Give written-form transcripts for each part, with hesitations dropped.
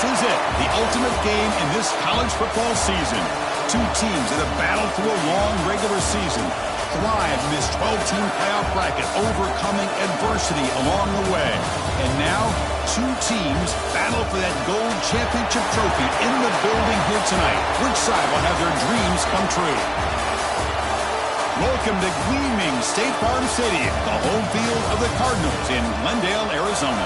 This is it, the ultimate game in this college football season. Two teams that have battled through a long regular season, thrived in this 12-team playoff bracket, overcoming adversity along the way. And now, two teams battle for that gold championship trophy in the building here tonight. Which side will have their dreams come true? Welcome to gleaming State Farm Stadium, the home field of the Cardinals in Glendale, Arizona.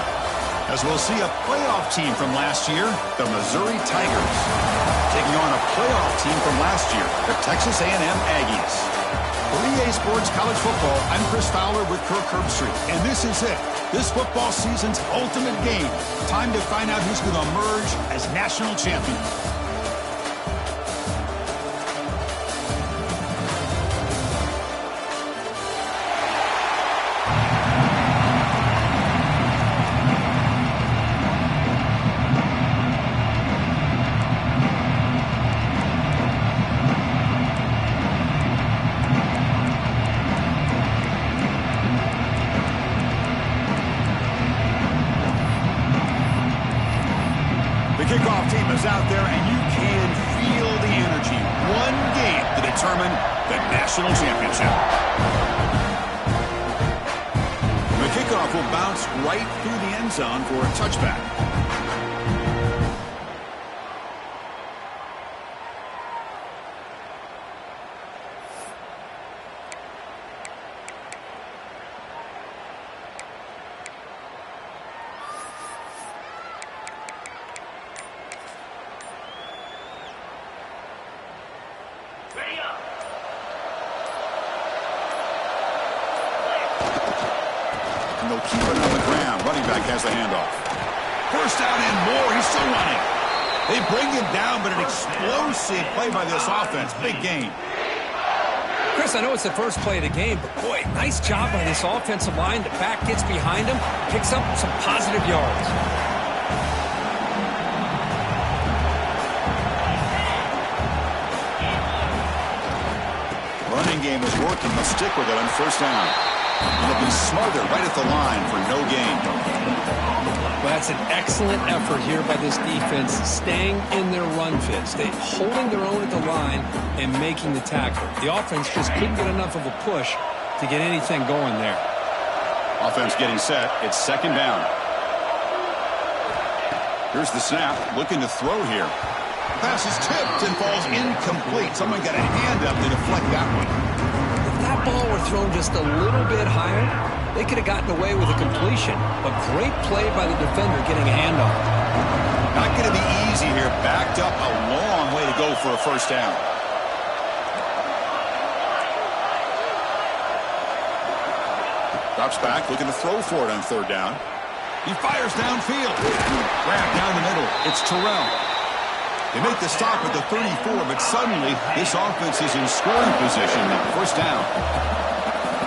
As we'll see a playoff team from last year, the Missouri Tigers, taking on a playoff team from last year, the Texas A&M Aggies. For EA Sports College Football, I'm Chris Fowler with Kirk Herbstreit, and this is it. This football season's ultimate game. Time to find out who's going to emerge as national champion. Kickoff team is out there, and you can feel the energy. One game to determine the national championship. The kickoff will bounce right through the end zone for a touchback. And they'll keep it on the ground. Running back has the handoff. First down and more. He's still running. They bring him down, but an explosive play by this offense. Big gain. Chris, I know it's the first play of the game, but boy, nice job by this offensive line. The back gets behind him, picks up some positive yards. Running game is working. They'll stick with it on first down. And they'll be smarter right at the line for no gain. Well, that's an excellent effort here by this defense, staying in their run fits. They holding their own at the line and making the tackle. The offense just couldn't get enough of a push to get anything going there. Offense getting set. It's second down. Here's the snap. Looking to throw here. Pass is tipped and falls incomplete. Someone got a hand up to deflect that one. If that ball were thrown just a little bit higher, they could have gotten away with a completion. But great play by the defender getting a handoff. Not going to be easy here. Backed up a long way to go for a first down. Drops back, looking to throw for it on third down. He fires downfield. Grabbed down the middle. It's Terrell. They make the stop at the 34, but suddenly this offense is in scoring position. First down.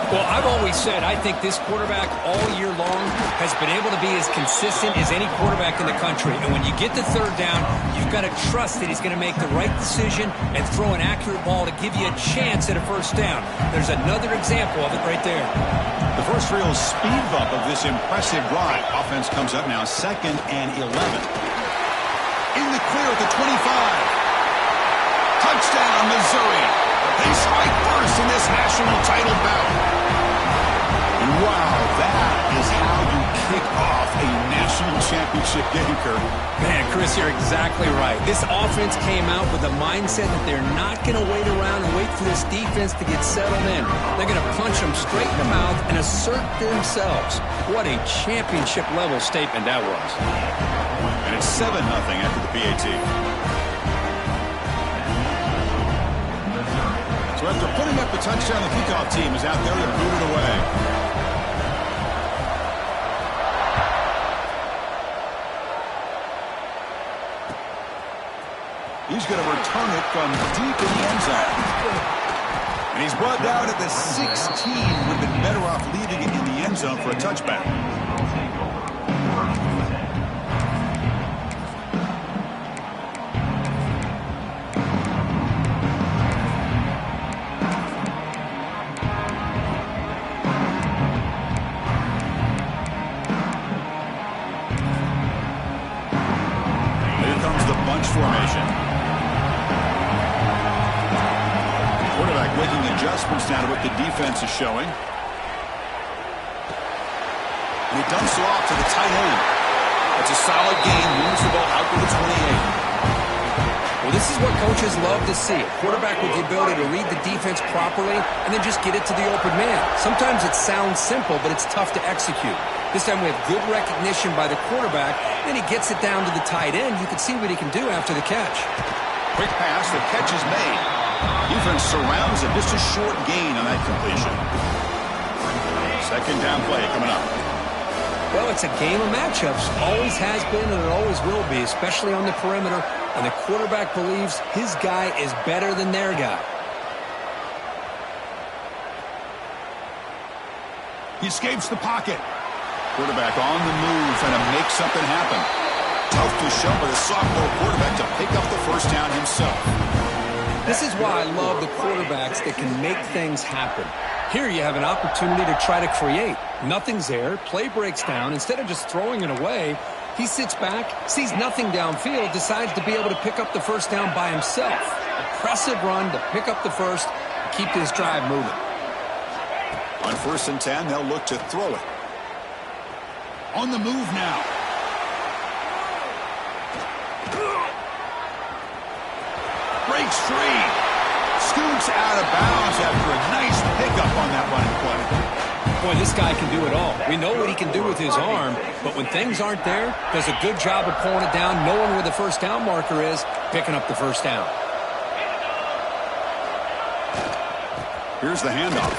Well, I've always said I think this quarterback all year long has been able to be as consistent as any quarterback in the country. And when you get to third down, you've got to trust that he's going to make the right decision and throw an accurate ball to give you a chance at a first down. There's another example of it right there. The first real speed bump of this impressive drive. Offense comes up now, 2nd and 11. In the clear at the 25. Touchdown, Missouri. They strike first in this national title bout. And wow, that is how you kick off a national championship game, Kirk. Man, Chris, you're exactly right. This offense came out with the mindset that they're not going to wait around and wait for this defense to get settled in. They're going to punch them straight in the mouth and assert themselves. What a championship-level statement that was. And it's 7-0 after the PAT. So after putting up the touchdown, the kickoff team is out there to boot it away. He's going to return it from deep in the end zone. And he's brought down at the 16. Would have been better off leaving it in the end zone for a touchback. formation. Quarterback making adjustments now to what the defense is showing. And he dumps it off to the tight end. That's a solid gain. Moves the ball out to the 28. Well, this is what coaches love to see. A quarterback with the ability to read the defense properly and then just get it to the open man. Sometimes it sounds simple, but it's tough to execute. This time we have good recognition by the quarterback. Then he gets it down to the tight end. You can see what he can do after the catch. Quick pass. The catch is made. Defense surrounds it. Just a short gain on that completion. Second down play coming up. Well, it's a game of matchups. Always has been and it always will be, especially on the perimeter. And the quarterback believes his guy is better than their guy. He escapes the pocket. Quarterback on the move, trying to make something happen. Tough to show by the sophomore quarterback to pick up the first down himself. This is why I love the quarterbacks that can make things happen. Here you have an opportunity to try to create. Nothing's there. Play breaks down. Instead of just throwing it away, he sits back, sees nothing downfield, decides to be able to pick up the first down by himself. Impressive run to pick up the first and keep this drive moving. On 1st and 10, they'll look to throw it. On the move now. Breaks free. Scoots out of bounds after a nice pickup on that running play. Boy, this guy can do it all. We know what he can do with his arm, but when things aren't there, does a good job of pulling it down, knowing where the first down marker is, picking up the first down. Here's the handoff.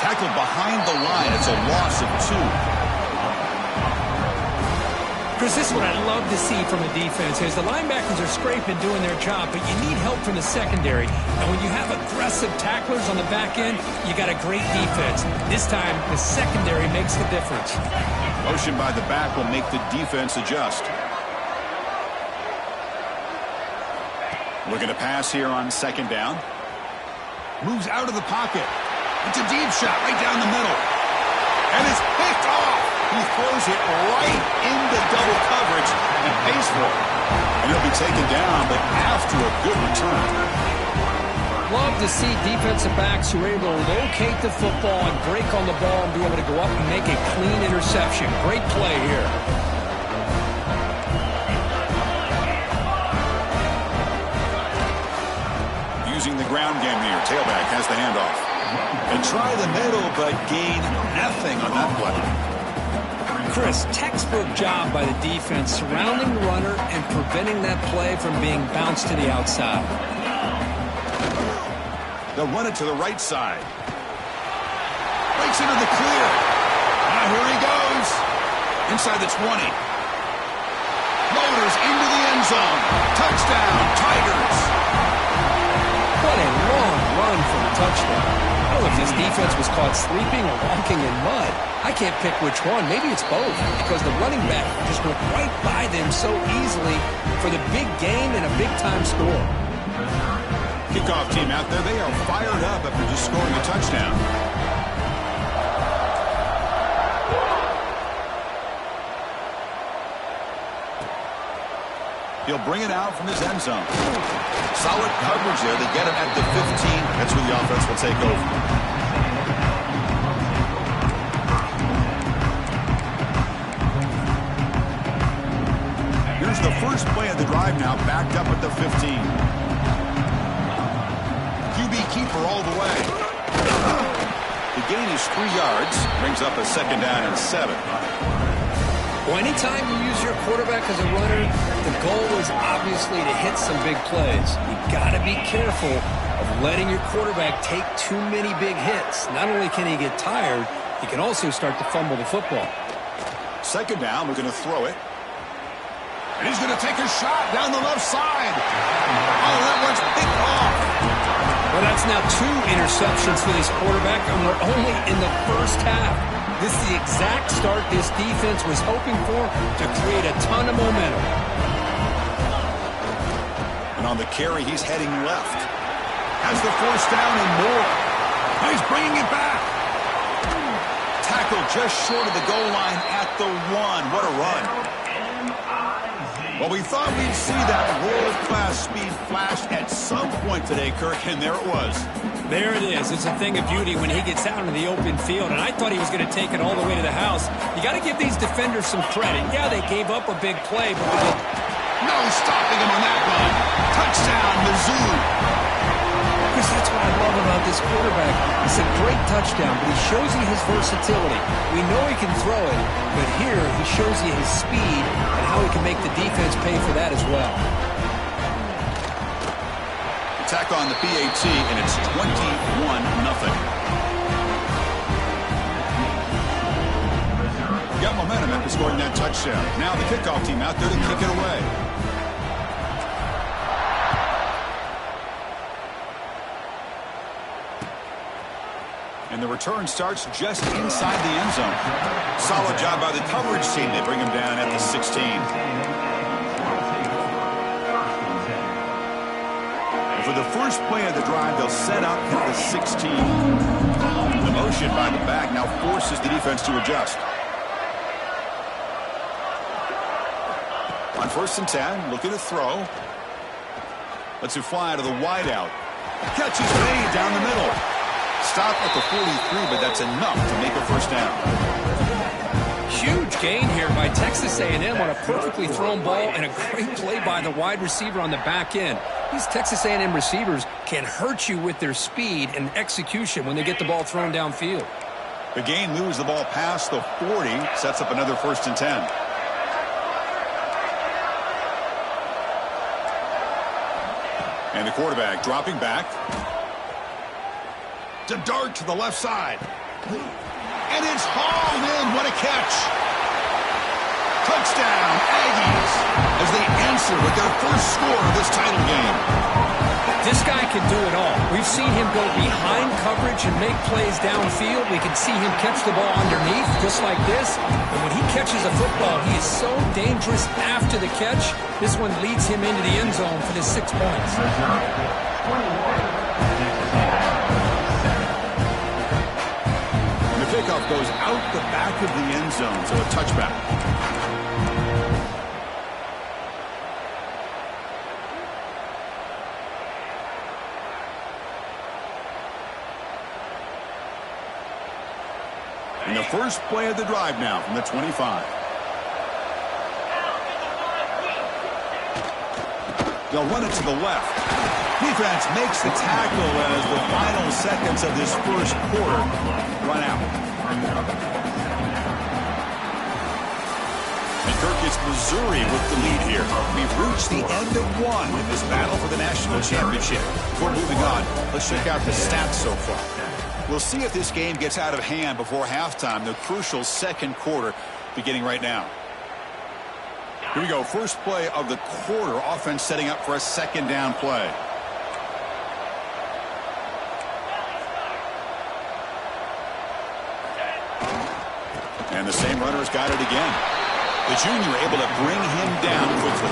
Tackled behind the line. It's a loss of 2. Chris, this is what I love to see from a defense is the linebackers are scraping, doing their job, but you need help from the secondary. And when you have aggressive tacklers on the back end, you got a great defense. This time, the secondary makes the difference. Motion by the back will make the defense adjust. Looking to pass here on 2nd down. Moves out of the pocket. It's a deep shot right down the middle. And it's picked off. He throws it right into double coverage and pays for it. And he'll be taken down, but after a good return. Love to see defensive backs who are able to locate the football and break on the ball and be able to go up and make a clean interception. Great play here. Using the ground game here. Tailback has the handoff. And try the middle, but gain nothing on that play. Chris, textbook job by the defense surrounding the runner and preventing that play from being bounced to the outside. They'll run it to the right side. Breaks into the clear. Now here he goes. Inside the 20. Motors into the end zone. Touchdown, Tigers. What a long run for a touchdown. I don't know if this defense was caught sleeping or walking in mud. I can't pick which one. Maybe it's both because the running back just went right by them so easily for the big game and a big-time score. Kickoff team out there, they are fired up after just scoring a touchdown. He'll bring it out from his end zone. Solid coverage there. They get him at the 15. That's where the offense will take over. Here's the first play of the drive now, backed up at the 15. QB keeper all the way. The gain is 3 yards. Brings up a 2nd down and 7. Well, anytime you use your quarterback as a runner, the goal is obviously to hit some big plays. You got to be careful of letting your quarterback take too many big hits. Not only can he get tired, he can also start to fumble the football. 2nd down, we're going to throw it. And he's going to take a shot down the left side. Oh, that one's picked off. Well, that's now 2 interceptions for this quarterback, and we're only in the first half. This is the exact start this defense was hoping for to create a ton of momentum. And on the carry, he's heading left. Has the 1st down and more. Now he's bringing it back. Tackle just short of the goal line at the 1. What a run. Well, we thought we'd see that world-class speed flash at some point today, Kirk, and there it was. There it is. It's a thing of beauty when he gets out into the open field, and I thought he was going to take it all the way to the house. You got to give these defenders some credit. Yeah, they gave up a big play, but no stopping him on that one. Touchdown, Mizzou. Chris, that's what I love about this quarterback. It's a great touchdown, but he shows you his versatility. We know he can throw it, but here he shows you his speed and how he can make the defense pay for that as well. Attack on the PAT, and it's 21-0. Got momentum after scoring that touchdown. Now the kickoff team out there to kick it away. And the return starts just inside the end zone. Solid job by the coverage team. They bring him down at the 16. And for the first play of the drive, they'll set up at the 16. The motion by the back now forces the defense to adjust. On 1st and 10, looking to throw. Lets it fly to the wideout. Catch is made down the middle. Stop at the 43, but that's enough to make a first down. Huge gain here by Texas A&M on a perfectly thrown ball and a great play by the wide receiver on the back end. These Texas A&M receivers can hurt you with their speed and execution when they get the ball thrown downfield. The gain moves the ball past the 40, sets up another 1st and 10. And the quarterback dropping back. To dart to the left side. And it's hauled in. What a catch. Touchdown, Aggies, as they answer with their first score of this title game. This guy can do it all. We've seen him go behind coverage and make plays downfield. We can see him catch the ball underneath, just like this. And when he catches a football, he is so dangerous after the catch. This one leads him into the end zone for the 6 points. Kickoff goes out the back of the end zone, so a touchback. And the first play of the drive now from the 25. They'll run it to the left. Defense makes the tackle as the final seconds of this first quarter run out. And Kirk, it's Missouri with the lead here. We've reached the end of one in this battle for the national championship. Before moving on, let's check out the stats so far. We'll see if this game gets out of hand before halftime, the crucial second quarter beginning right now. Here we go, first play of the quarter. Offense setting up for a second down play. And the same runner's got it again. The junior able to bring him down quickly.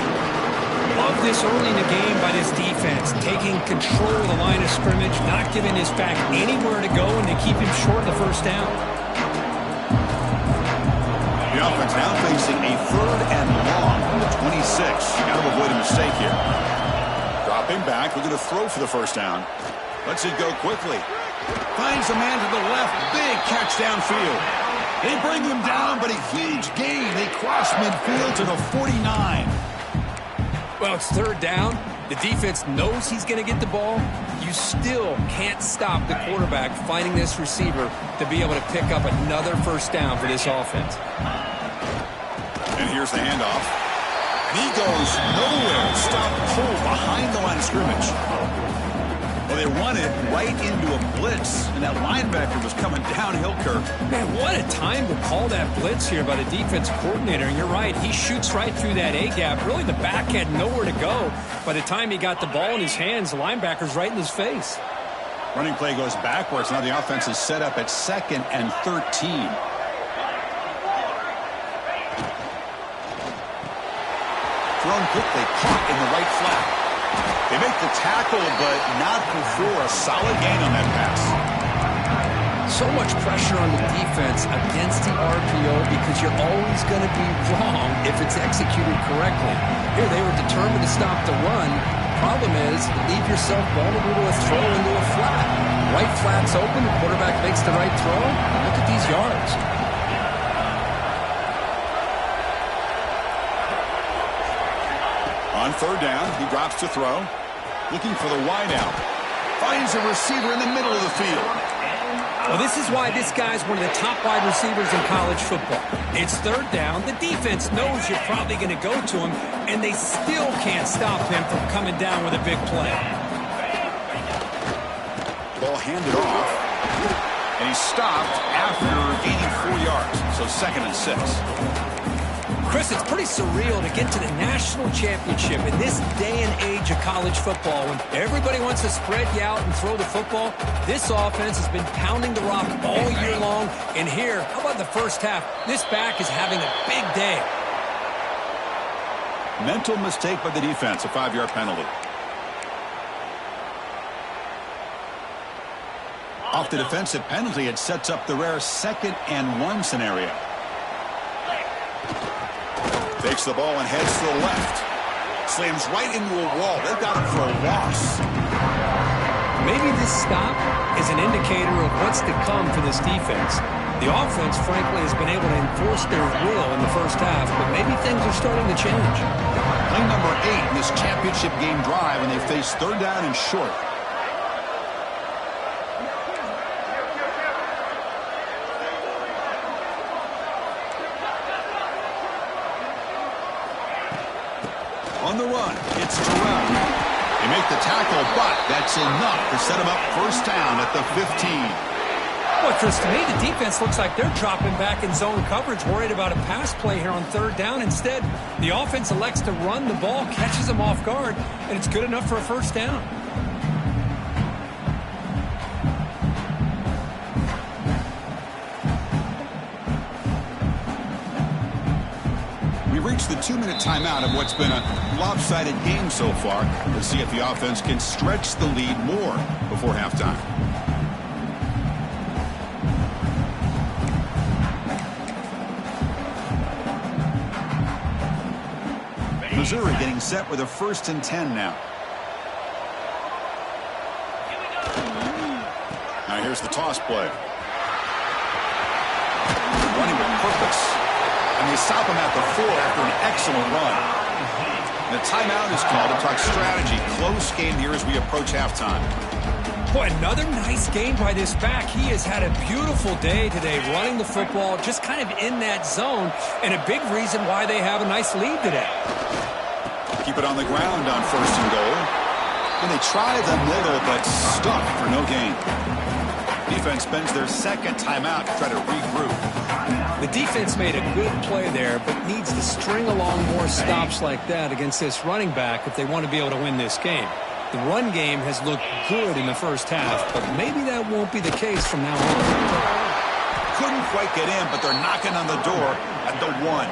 Love this early in the game by this defense, taking control of the line of scrimmage, not giving his back anywhere to go, and they keep him short of the first down. The offense now facing a 3rd and long from the 26. Got to avoid a mistake here. Dropping back, we're going to throw for the first down. Lets it go quickly. Finds a man to the left, big catch downfield. They bring him down, but a huge gain. They cross midfield to the 49. Well, it's 3rd down. The defense knows he's going to get the ball. You still can't stop the quarterback finding this receiver to be able to pick up another first down for this offense. And here's the handoff. And he goes nowhere. Stop cold behind the line of scrimmage. Well, they run it right into a blitz, and that linebacker was coming downhill, Kirk. Man, what a time to call that blitz here by the defense coordinator. And you're right, he shoots right through that A-gap. Really, the back had nowhere to go. By the time he got the ball in his hands, the linebacker's right in his face. Running play goes backwards. Now the offense is set up at 2nd and 13. Thrown quickly, caught in the right flat. They make the tackle, but not before a solid gain on that pass. So much pressure on the defense against the RPO. deal because you're always going to be wrong if it's executed correctly. Here they were determined to stop the run. Problem is, you leave yourself vulnerable to a throw into a flat. Right flat's open, the quarterback makes the right throw. Look at these yards. On third down, he drops to throw. Looking for the wideout. Finds a receiver in the middle of the field. Well, this is why this guy's one of the top wide receivers in college football. It's third down. The defense knows you're probably going to go to him, and they still can't stop him from coming down with a big play. Ball handed off, and he stopped after gaining 4 yards, so 2nd and 6. Chris, it's pretty surreal to get to the national championship in this day and age of college football when everybody wants to spread you out and throw the football. This offense has been pounding the rock all year long. And here, how about the first half? This back is having a big day. Mental mistake by the defense, a 5-yard penalty. Off the defensive penalty, it sets up the rare 2nd and 1 scenario. Takes the ball and heads to the left. Slams right into a wall. They've got him for a loss. Maybe this stop is an indicator of what's to come for this defense. The offense, frankly, has been able to enforce their will in the first half, but maybe things are starting to change. Play number 8 in this championship game drive, and they face third down and short. On the run, it's Terrell. They make the tackle, but that's enough to set him up first down at the 15. Well, Chris, to me, the defense looks like they're dropping back in zone coverage, worried about a pass play here on third down. Instead, the offense elects to run the ball, catches them off guard, and it's good enough for a first down. The 2-minute timeout of what's been a lopsided game so far. Let's see if the offense can stretch the lead more before halftime. Missouri getting set with a 1st and 10 now. Now here's the toss play. Running with purpose. And they stop him at the 4 after an excellent run. And the timeout is called to talk strategy. Close game here as we approach halftime. Boy, another nice game by this back. He has had a beautiful day today running the football, just kind of in that zone, and a big reason why they have a nice lead today. Keep it on the ground on 1st and goal. And they try the middle, but stuck for no gain. Defense spends their 2nd timeout to try to regroup. The defense made a good play there, but needs to string along more stops like that against this running back if they want to be able to win this game. The run game has looked good in the first half, but maybe that won't be the case from now on. Couldn't quite get in, but they're knocking on the door at the 1.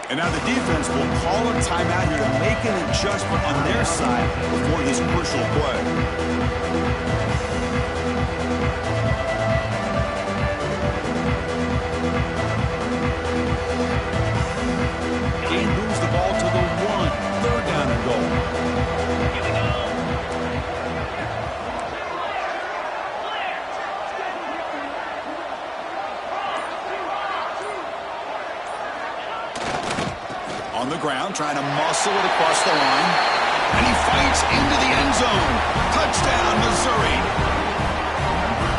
And now the defense will call a timeout here to make an adjustment on their side before this crucial play. Moves the ball to the 1. 3rd down and goal. On the ground, trying to muscle it across the line. And he fights into the end zone. Touchdown, Missouri.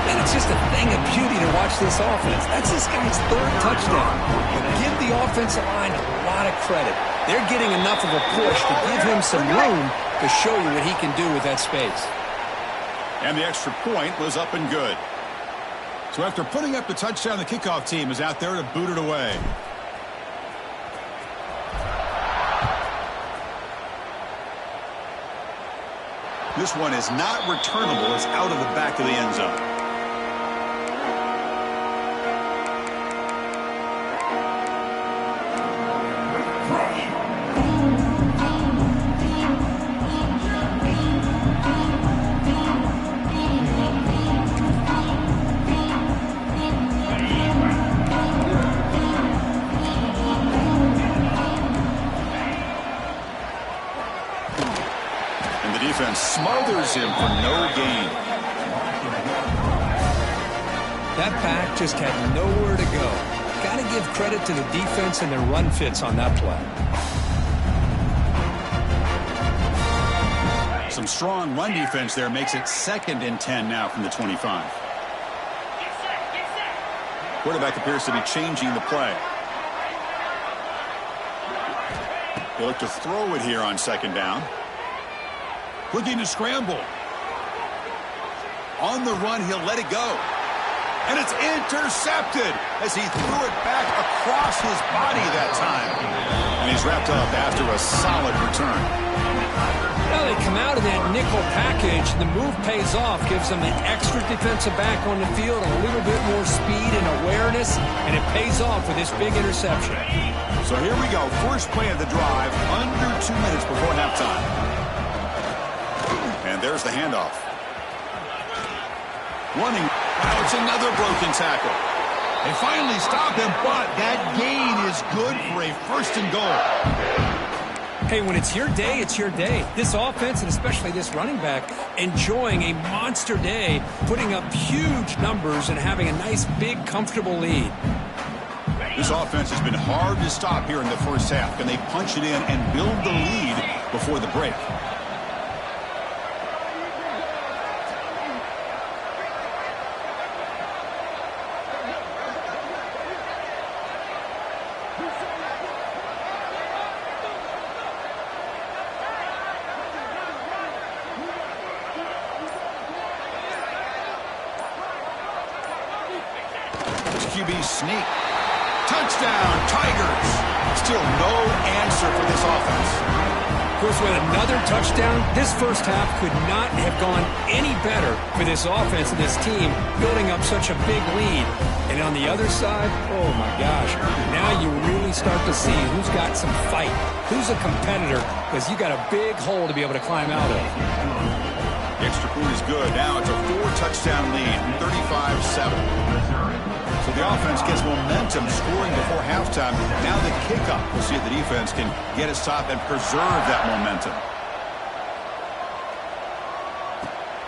And it's just a thing of beauty to watch this offense. That's this guy's 3rd touchdown. But give the offensive line a lot of credit. They're getting enough of a push to give him some room to show you what he can do with that space. And the extra point was up and good. So after putting up the touchdown, the kickoff team is out there to boot it away. This one is not returnable. It's out of the back of the end zone. smothers him for no gain. That back just had nowhere to go. Got to give credit to the defense and their run fits on that play. Some strong run defense there makes it 2nd and 10 now from the 25. Quarterback appears to be changing the play. They look to throw it here on 2nd down. Looking to scramble. On the run, he'll let it go. And it's intercepted as he threw it back across his body that time. And he's wrapped up after a solid return. Well, they come out of that nickel package. The move pays off, gives them an extra defensive back on the field, a little bit more speed and awareness, and it pays off with this big interception. So here we go. First play of the drive, under 2 minutes before halftime. And there's the handoff. Running. Now it's another broken tackle. They finally stop him, but that gain is good for a 1st and goal. Hey, when it's your day, it's your day. This offense, and especially this running back, enjoying a monster day, putting up huge numbers and having a nice, big, comfortable lead. This offense has been hard to stop here in the first half. Can they punch it in and build the lead before the break? QB sneak. Touchdown, Tigers. Still no answer for this offense. Of course, with another touchdown, this first half could not have gone any better for this offense and this team, building up such a big lead. And on the other side, oh my gosh, now you really start to see who's got some fight, who's a competitor, because you got a big hole to be able to climb out of. The extra point is good. Now it's a 4-touchdown lead, 35-7. So the offense gets momentum scoring before halftime. Now the kickoff. We'll see if the defense can get a stop and preserve that momentum.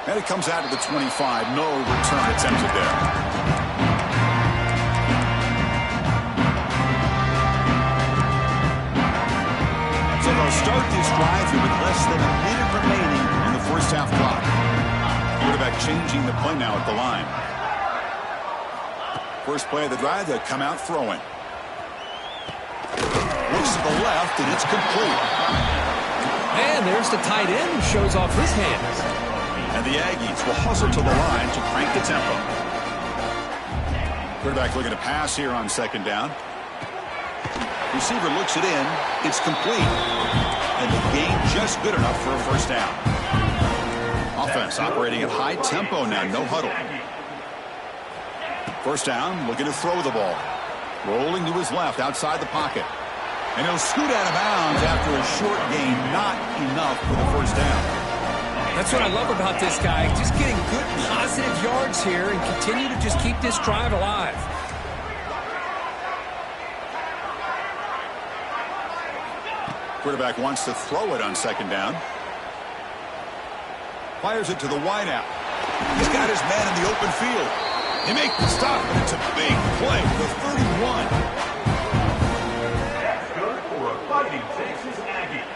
And it comes out to the 25. No return attempted there. So they'll start this drive here with less than a minute remaining in the first half clock. Quarterback changing the play now at the line. First play of the drive, they'll come out throwing. Looks to the left, and it's complete. And there's the tight end who shows off his hands. And the Aggies will hustle to the line to crank the tempo. Quarterback looking to pass here on 2nd down. Receiver looks it in. It's complete. And the gain just good enough for a 1st down. Offense operating at high tempo now, no huddle. 1st down, looking to throw the ball. Rolling to his left outside the pocket. And he'll scoot out of bounds after a short gain. Not enough for the 1st down. That's what I love about this guy. Just getting good, positive yards here and continue to just keep this drive alive. Quarterback wants to throw it on 2nd down. Fires it to the wideout. He's got his man in the open field. They make the stop, and it's a big play for 31. That's good for a Fighting Texas Aggie.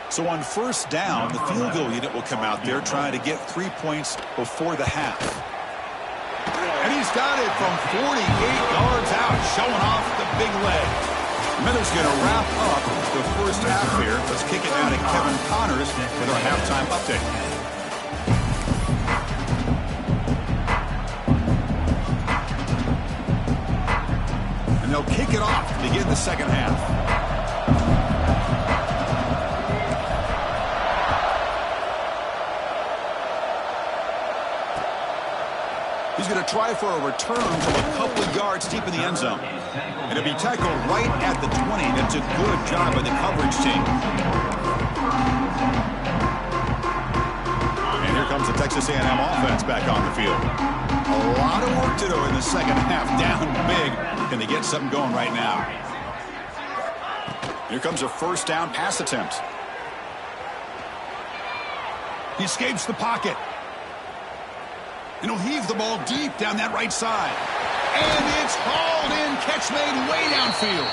So on 1st down, the field goal unit will come out there trying to get 3 points before the half. And he's got it from 48 yards out, showing off the big leg. Miller's going to wrap up the first half here. Let's kick it down to Kevin Connors with our halftime update. And they'll kick it off to begin the second half. He's going to try for a return from a couple of yards deep in the end zone. And it'll be tackled right at the 20. That's a good job by the coverage team. And here comes the Texas A&M offense back on the field. A lot of work to do in the second half. Down big. Can they get something going right now? Here comes a 1st down pass attempt. He escapes the pocket. And he'll heave the ball deep down that right side. And it's hauled in. Catch made way downfield.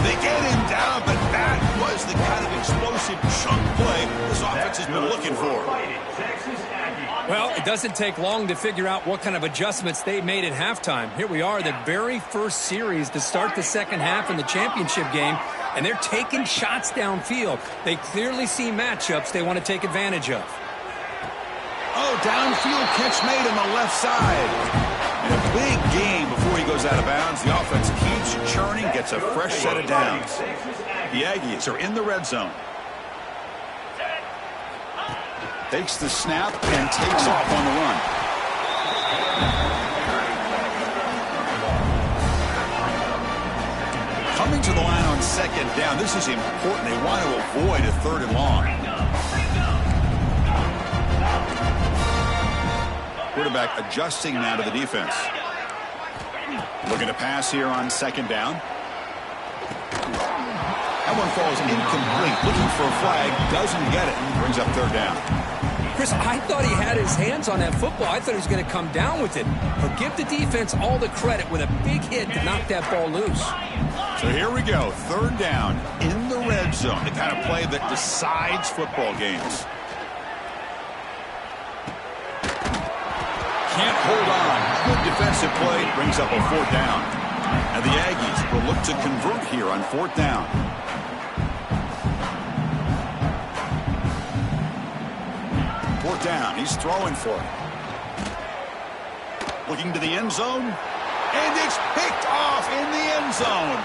They get him down, but that was the kind of explosive chunk play this offense has been looking for. Well, it doesn't take long to figure out what kind of adjustments they made at halftime. Here we are, the very first series to start the second half in the championship game, and they're taking shots downfield. They clearly see matchups they want to take advantage of. Oh, downfield catch made on the left side. And a big game before he goes out of bounds. The offense keeps churning, gets a fresh set of downs. The Aggies are in the red zone. Takes the snap and takes off on the run. Coming to the line on second down. This is important. They want to avoid a third and long. Quarterback adjusting now to the defense. Looking to pass here on second down. That one falls incomplete. Looking for a flag. Doesn't get it. Brings up third down. Chris, I thought he had his hands on that football. I thought he was going to come down with it. But give the defense all the credit with a big hit to knock that ball loose. So here we go. Third down in the red zone. The kind of play that decides football games. Can't hold on. Good defensive play. Brings up a fourth down. And the Aggies will look to convert here on fourth down. Fourth down. He's throwing for it. Looking to the end zone. And it's picked off in the end zone.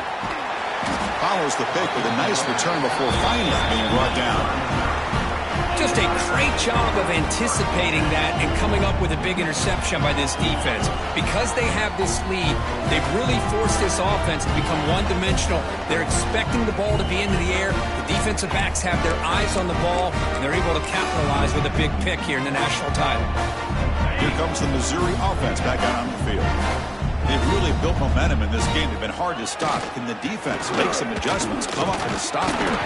Follows the pick with a nice return before finally being brought down. Just a great job of anticipating that and coming up with a big interception by this defense. Because they have this lead, they've really forced this offense to become one-dimensional. They're expecting the ball to be into the air. The defensive backs have their eyes on the ball, and they're able to capitalize with a big pick here in the national title. Here comes the Missouri offense back out on the field. They've really built momentum in this game. They've been hard to stop. Can the defense make some adjustments, come up with a stop here?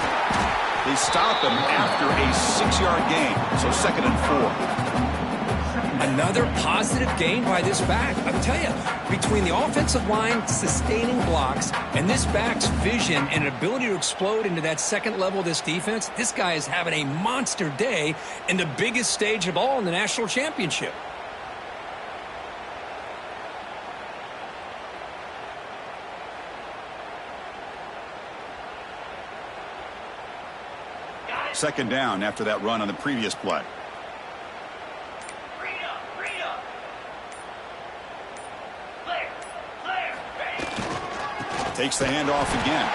They stop him after a 6-yard gain, so 2nd and 4. Another positive gain by this back. I'll tell you, between the offensive line sustaining blocks and this back's vision and ability to explode into that second level of this defense, this guy is having a monster day in the biggest stage of all in the national championship. Second down after that run on the previous play. Takes the handoff again.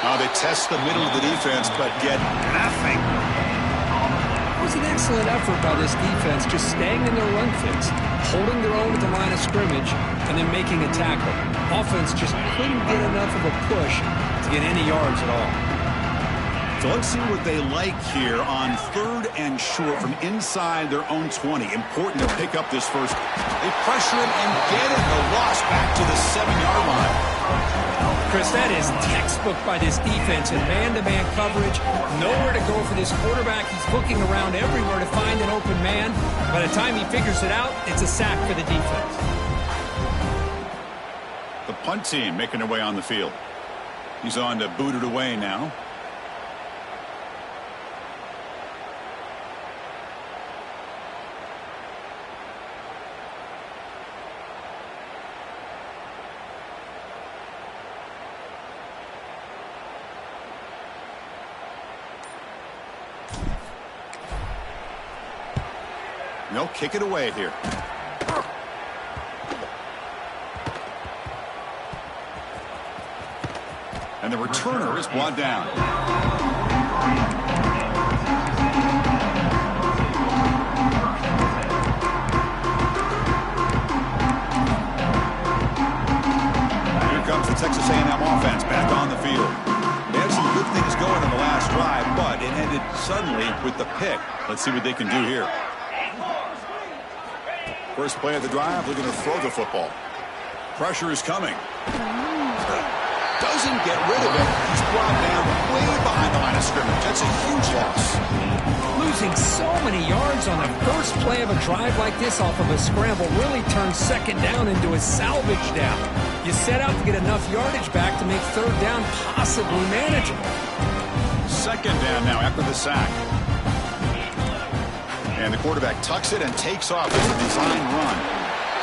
Now they test the middle of the defense, but get nothing. It was an excellent effort by this defense, just staying in their run fix, holding their own at the line of scrimmage, and then making a tackle. Offense just couldn't get enough of a push to get any yards at all. So let's see what they like here on 3rd and short from inside their own 20. Important to pick up this first. They pressure him and get it. A loss back to the 7-yard line. Chris, that is textbook by this defense in man-to-man coverage. Nowhere to go for this quarterback. He's looking around everywhere to find an open man. By the time he figures it out, it's a sack for the defense. The punt team making their way on the field. He's on to boot it away now. No, kick it away here. And the returner is brought down. Here comes the Texas A&M offense back on the field. They had some good things going in the last drive, but it ended suddenly with the pick. Let's see what they can do here. First play of the drive, looking to throw the football. Pressure is coming. Doesn't get rid of it. He's brought down way behind the line of scrimmage. That's a huge loss. losing so many yards on the first play of a drive like this off of a scramble really turns second down into a salvage down. You set out to get enough yardage back to make third down possibly manageable. Second down now after the sack. And the quarterback tucks it and takes off. It's a design run.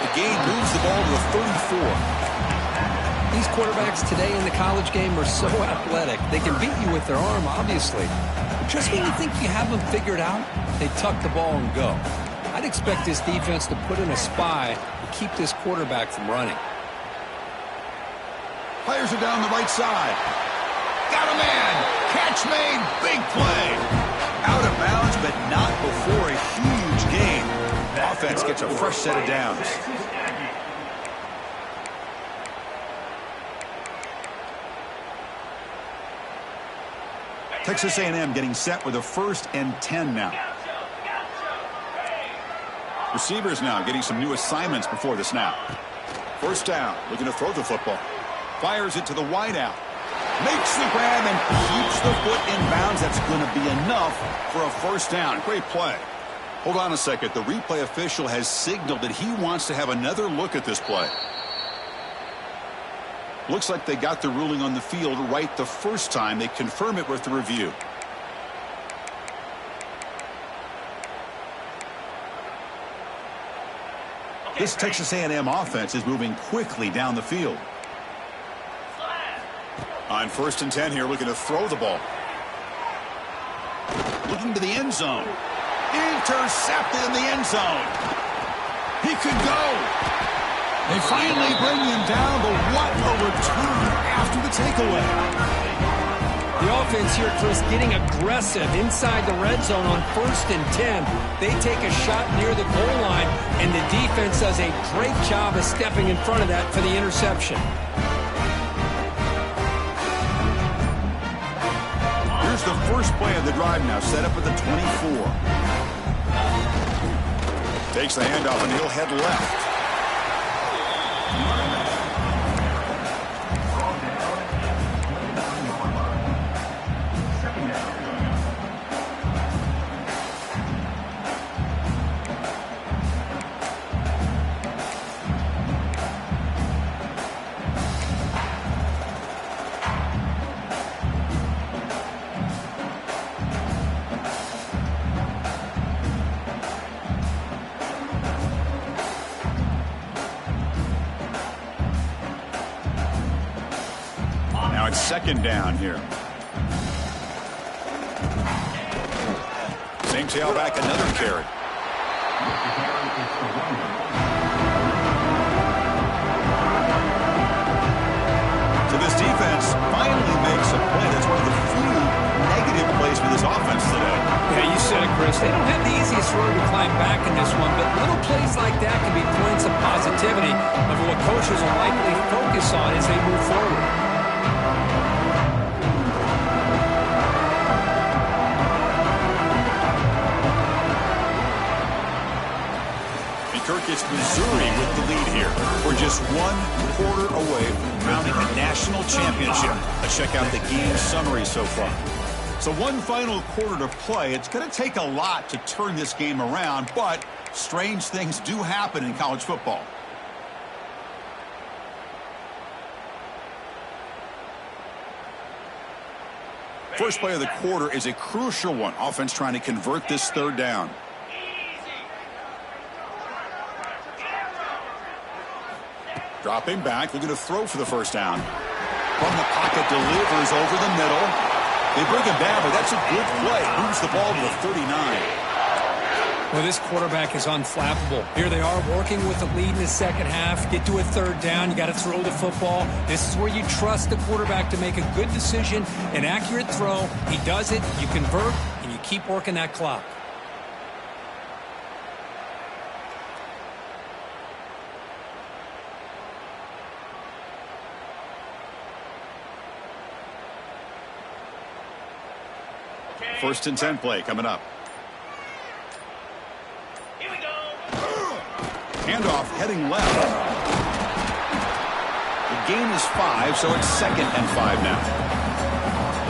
The gain moves the ball to the 34. These quarterbacks today in the college game are so athletic. They can beat you with their arm, obviously. But just when you think you have them figured out, they tuck the ball and go. I'd expect this defense to put in a spy to keep this quarterback from running. Players are down the right side. Got a man. Catch made. Big play. Out of bounds, but not before a huge gain. Offense gets a fresh set of downs. Texas A&M getting set with a 1st and 10 now. Receivers now getting some new assignments before the snap. First down, looking to throw the football. Fires it to the wideout. Makes the grab and keeps the foot in bounds. That's going to be enough for a first down. Great play. Hold on a second. The replay official has signaled that he wants to have another look at this play. Looks like they got the ruling on the field right the first time. They confirm it with the review. This Texas A&M offense is moving quickly down the field. On 1st and 10 here, looking to throw the ball. Looking to the end zone. Intercepted in the end zone. He could go. They finally bring him down, but what a return after the takeaway. The offense here, Chris, getting aggressive inside the red zone on 1st and 10. They take a shot near the goal line, and the defense does a great job of stepping in front of that for the interception. Here's the first play of the drive now, set up at the 24. Takes the handoff, and he'll head left. It's second down here. Same tailback, another carry. So this defense finally makes a play. That's one of the few negative plays for this offense today. Yeah, you said it, Chris. They don't have the easiest road to climb back in this one, but little plays like that can be points of positivity of what coaches will likely focus on as they move forward. It's Missouri with the lead here. We're just 1 quarter away from mounting a national championship. Let's check out the game summary so far. So 1 final quarter to play. It's going to take a lot to turn this game around, but strange things do happen in college football. First play of the quarter is a crucial one. Offense trying to convert this 3rd down. Dropping back, looking to throw for the first down. From the pocket, delivers over the middle. They bring him down, but that's a good play. Moves the ball to the 39. Well, this quarterback is unflappable. Here they are working with the lead in the second half. Get to a 3rd down. You got to throw the football. This is where you trust the quarterback to make a good decision, an accurate throw. He does it, you convert, and you keep working that clock. First and 10 play coming up. Here we go. Handoff heading left. The gain is 5, so it's 2nd and 5 now.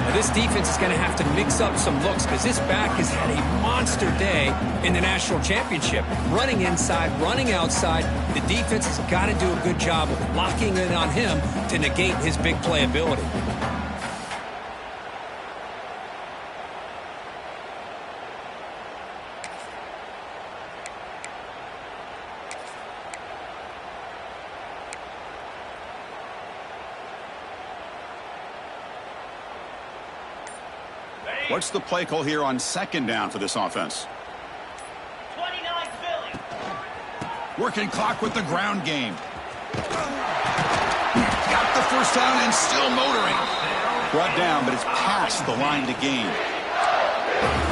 Now, this defense is going to have to mix up some looks because this back has had a monster day in the national championship. Running inside, running outside. The defense has got to do a good job of locking in on him to negate his big play ability. What's the play call here on second down for this offense? 29 Philly. Working clock with the ground game. Got the first down and still motoring. Brought down, but it's past the line to gain.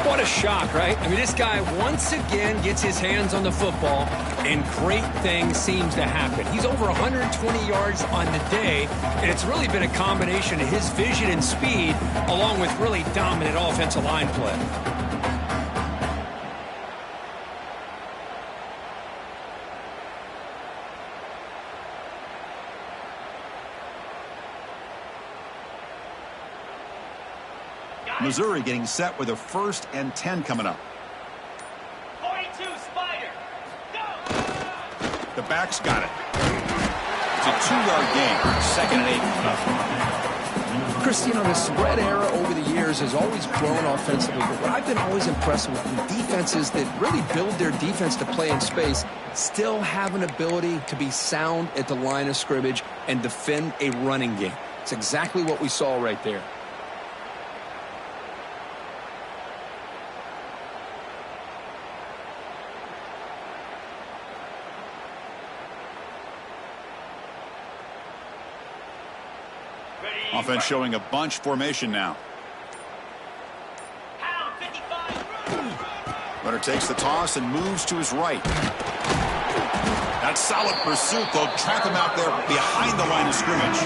What a shock, right? I mean, this guy once again gets his hands on the football, and great things seems to happen. He's over 120 yards on the day, and it's really been a combination of his vision and speed, along with really dominant offensive line play. Missouri getting set with a 1st and 10 coming up. 42 Spider. Go! The back's got it. It's a 2-yard gain. 2nd and 8. Chris, you know, the spread era over the years has always grown offensively, but what I've been always impressed with the defenses that really build their defense to play in space still have an ability to be sound at the line of scrimmage and defend a running game. It's exactly what we saw right there. Offense showing a bunch formation now. Pound 55. Runner takes the toss and moves to his right. That's solid pursuit. They'll trap him out there behind the line of scrimmage.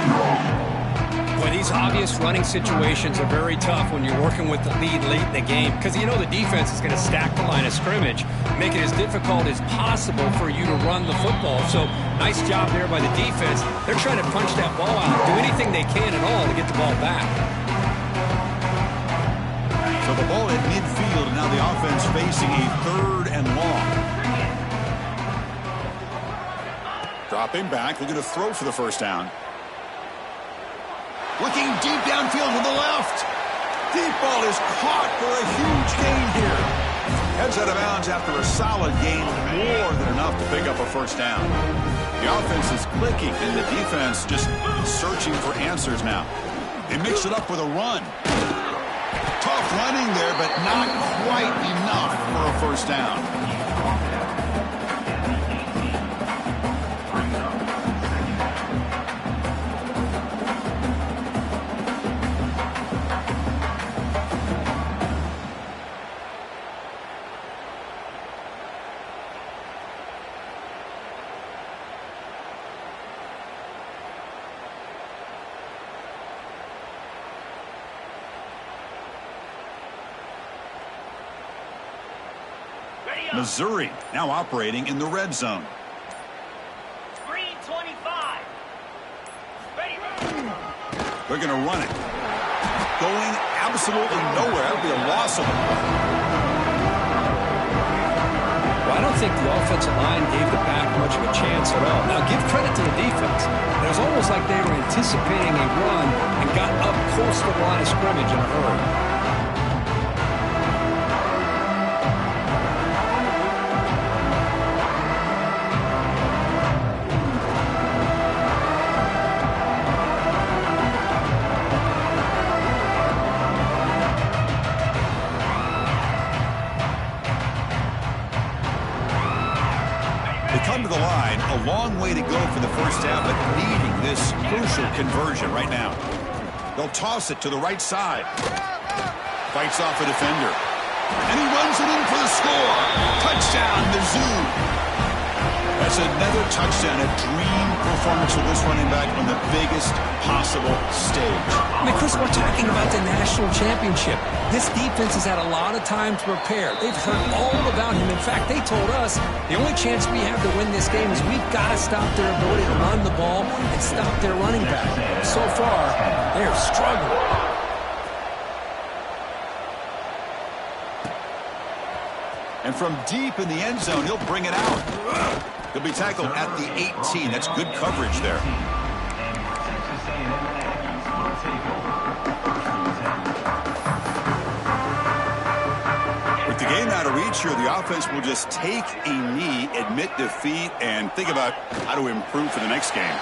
Boy, these obvious running situations are very tough when you're working with the lead late in the game because you know the defense is going to stack the line of scrimmage, make it as difficult as possible for you to run the football. So nice job there by the defense. They're trying to punch that ball out, do anything they can at all to get the ball back. So the ball at midfield, and now the offense facing a 3rd and long. Dropping back, looking to throw for the first down. Looking deep downfield to the left. Deep ball is caught for a huge gain here. Heads out of bounds after a solid gain, more than enough to pick up a first down. The offense is clicking, and the defense just searching for answers now. They mix it up with a run. Tough running there, but not quite enough for a first down. Missouri now operating in the red zone. Green 25. Ready. They're going to run it. Going absolutely nowhere. That would be a loss of them. Well, I don't think the offensive line gave the back much of a chance at all. Now, give credit to the defense. It was almost like they were anticipating a run and got up close to the line of scrimmage in a hurry. Come to the line, a long way to go for the first down, but needing this crucial conversion right now. They'll toss it to the right side. Fights off a defender. And he runs it in for the score. Touchdown, Mizzou. That's another touchdown, a dream performance for this running back on the biggest possible stage. I mean, Chris, we're talking about the national championship. This defense has had a lot of time to prepare. They've heard all about him. In fact, they told us the only chance we have to win this game is we've got to stop their ability to run the ball and stop their running back. So far, they're struggling. And from deep in the end zone, he'll bring it out. He'll be tackled at the 18. That's good coverage there. With the game out of reach here, the offense will just take a knee, admit defeat, and think about how to improve for the next game.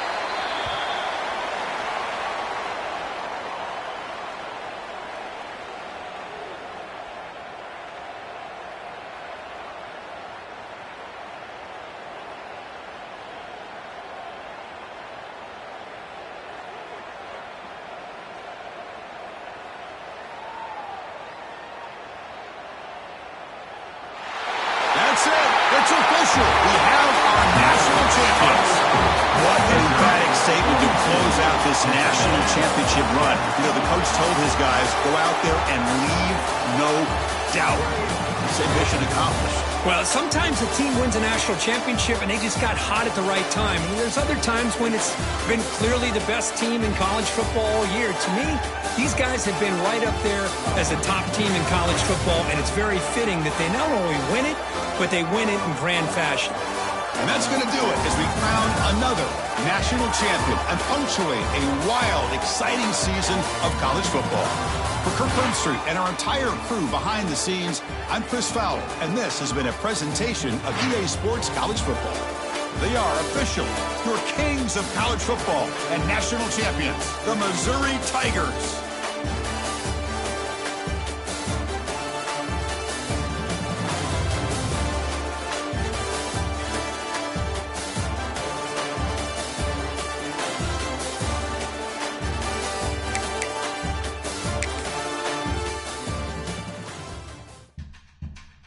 It's official. We have our national champions. What an emphatic statement to close out this national championship run. You know, the coach told his guys, go out there and leave no doubt. He said mission accomplished. Well, sometimes a team wins a national championship and they just got hot at the right time. And there's other times when it's been clearly the best team in college football all year. To me, these guys have been right up there as a top team in college football, and it's very fitting that they not only win it, but they win it in grand fashion. And that's going to do it as we crown another national champion and punctuate a wild, exciting season of college football. For Kirk Burnstreet and our entire crew behind the scenes, I'm Chris Fowler, and this has been a presentation of EA Sports College Football. They are official, your kings of college football and national champions, the Missouri Tigers.